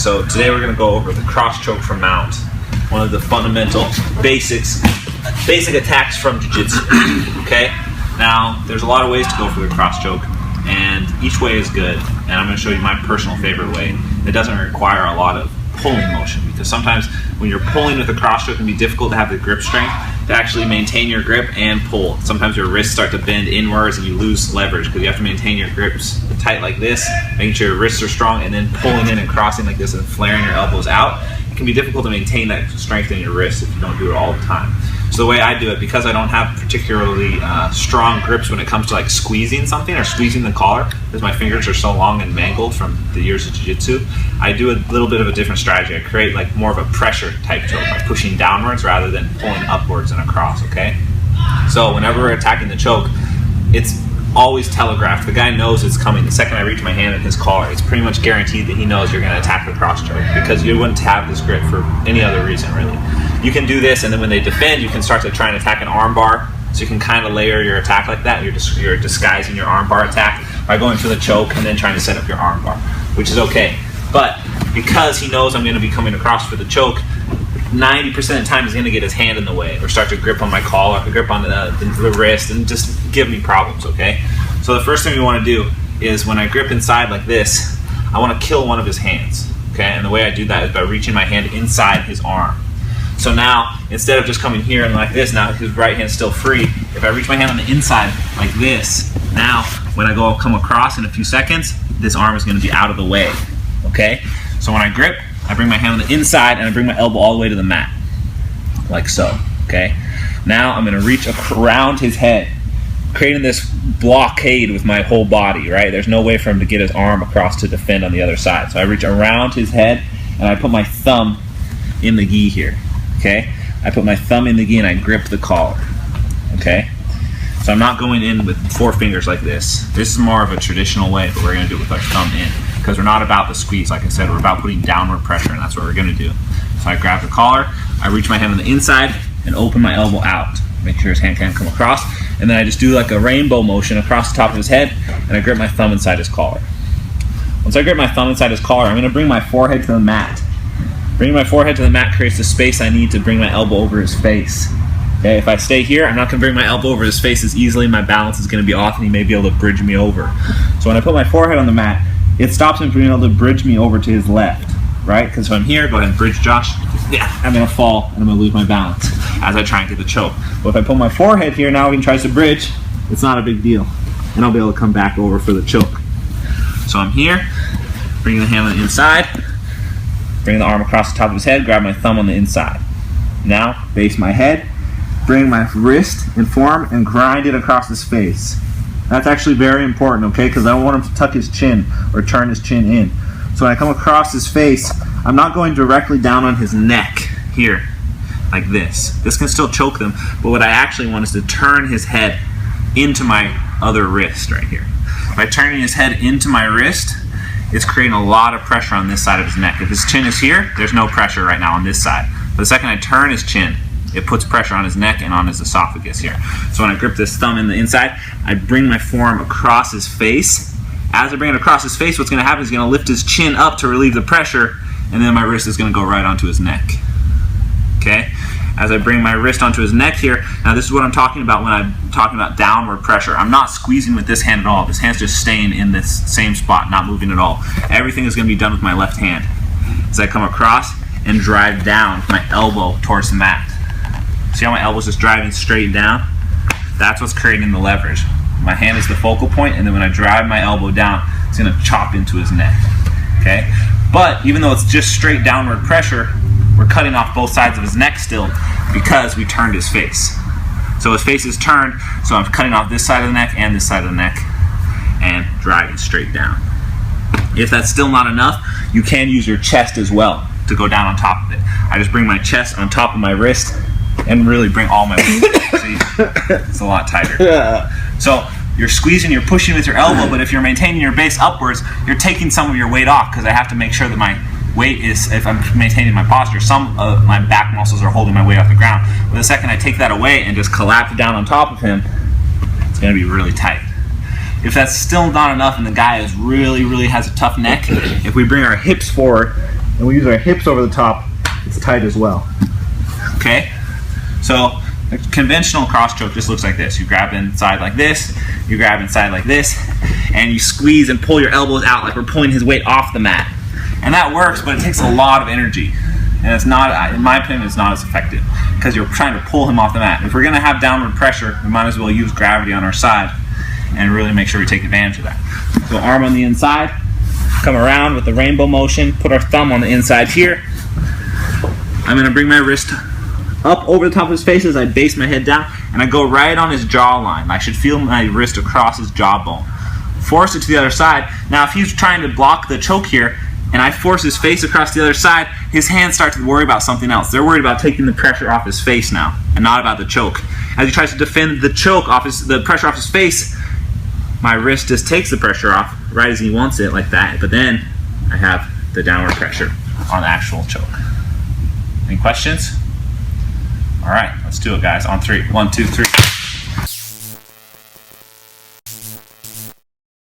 So today we're going to go over the cross choke for mount, one of the fundamental basic attacks from jiu-jitsu. Okay? Now, there's a lot of ways to go for the cross choke, and each way is good, and I'm going to show you my personal favorite way. It doesn't require a lot of pulling motion, because sometimes when you're pulling with a cross choke, it can be difficult to have the grip strength to actually maintain your grip and pull. Sometimes your wrists start to bend inwards and you lose leverage because you have to maintain your grips tight like this, making sure your wrists are strong, and then pulling in and crossing like this and flaring your elbows out. It can be difficult to maintain that strength in your wrists if you don't do it all the time. So the way I do it, because I don't have particularly strong grips when it comes to like squeezing something or squeezing the collar, because my fingers are so long and mangled from the years of jiu-jitsu, I do a little bit of a different strategy. I create like more of a pressure type choke by pushing downwards rather than pulling upwards and across, okay? So whenever we're attacking the choke, it's always telegraphed. The guy knows it's coming. The second I reach my hand in his collar, it's pretty much guaranteed that he knows you're going to attack the cross choke, because you wouldn't have this grip for any other reason, really. You can do this, and then when they defend, you can start to try and attack an arm bar. So you can kind of layer your attack like that. You're disguising your arm bar attack by going for the choke and then trying to set up your arm bar, which is okay. But because he knows I'm going to be coming across for the choke, 90% of the time he's going to get his hand in the way or start to grip on my collar, grip on the wrist, and just give me problems, okay? So the first thing we want to do is when I grip inside like this, I want to kill one of his hands, okay? And the way I do that is by reaching my hand inside his arm. So now, instead of just coming here and like this, now his right hand's still free. If I reach my hand on the inside like this, now when I come across in a few seconds, this arm is going to be out of the way, okay? So when I grip, I bring my hand on the inside and I bring my elbow all the way to the mat, like so, okay? Now I'm going to reach around his head, creating this blockade with my whole body, right? There's no way for him to get his arm across to defend on the other side. So I reach around his head and I put my thumb in the gi here, okay? I put my thumb in the gi and I grip the collar, okay? So I'm not going in with 4 fingers like this. This is more of a traditional way, but we're going to do it with our thumb in, because we're not about the squeeze, like I said. We're about putting downward pressure, and that's what we're going to do. So I grab the collar, I reach my hand on the inside, and open my elbow out. Make sure his hand can't come across. And then I just do like a rainbow motion across the top of his head, and I grip my thumb inside his collar. Once I grip my thumb inside his collar, I'm going to bring my forehead to the mat. Bringing my forehead to the mat creates the space I need to bring my elbow over his face. Okay, if I stay here, I'm not going to bring my elbow over his face as easily. My balance is going to be off, and he may be able to bridge me over. So when I put my forehead on the mat, it stops him from being able to bridge me over to his left, right? Because if I'm here, go ahead and bridge Josh. Yeah, I'm going to fall, and I'm going to lose my balance as I try and get the choke. But if I put my forehead here now, he tries to bridge, it's not a big deal. And I'll be able to come back over for the choke. So I'm here, bringing the hand on the inside, bring the arm across the top of his head, grab my thumb on the inside. Now, base my head, bring my wrist and forearm and grind it across his face. That's actually very important, okay? Because I don't want him to tuck his chin or turn his chin in. So when I come across his face, I'm not going directly down on his neck here, like this. This can still choke them, but what I actually want is to turn his head into my other wrist right here. By turning his head into my wrist, it's creating a lot of pressure on this side of his neck. If his chin is here, there's no pressure right now on this side. But the second I turn his chin, it puts pressure on his neck and on his esophagus here. So when I grip this thumb in the inside, I bring my forearm across his face. As I bring it across his face, what's going to happen is he's going to lift his chin up to relieve the pressure, and then my wrist is going to go right onto his neck. Okay? As I bring my wrist onto his neck here, now this is what I'm talking about when I'm talking about downward pressure. I'm not squeezing with this hand at all. This hand's just staying in this same spot, not moving at all. Everything is going to be done with my left hand. As I come across and drive down my elbow towards the mat. See how my elbow's just driving straight down? That's what's creating the leverage. My hand is the focal point, and then when I drive my elbow down, it's going to chop into his neck. Okay? But even though it's just straight downward pressure, we're cutting off both sides of his neck still because we turned his face. So his face is turned, so I'm cutting off this side of the neck and this side of the neck and driving straight down. If that's still not enough, you can use your chest as well to go down on top of it. I just bring my chest on top of my wrist and really bring all my weight. See, it's a lot tighter. So you're squeezing, you're pushing with your elbow, but if you're maintaining your base upwards, you're taking some of your weight off, because I have to make sure that my weight is, if I'm maintaining my posture, some of my back muscles are holding my weight off the ground. But the second I take that away and just collapse down on top of him, it's going to be really tight. If that's still not enough and the guy really has a tough neck, if we bring our hips forward and we use our hips over the top, it's tight as well. Okay? So a conventional cross choke just looks like this. You grab inside like this, you grab inside like this, and you squeeze and pull your elbows out like we're pulling his weight off the mat. And that works, but it takes a lot of energy. And it's not, in my opinion, it's not as effective because you're trying to pull him off the mat. If we're going to have downward pressure, we might as well use gravity on our side and really make sure we take advantage of that. So arm on the inside, come around with the rainbow motion, put our thumb on the inside here. I'm going to bring my wrist up over the top of his face as I base my head down, and I go right on his jawline. I should feel my wrist across his jawbone. Force it to the other side. Now if he's trying to block the choke here, and I force his face across the other side, his hands start to worry about something else. They're worried about taking the pressure off his face now, and not about the choke. As he tries to defend the choke off the pressure off his face, my wrist just takes the pressure off right as he wants it, like that. But then I have the downward pressure on the actual choke. Any questions? All right, let's do it, guys. On 3. 1, 2, 3.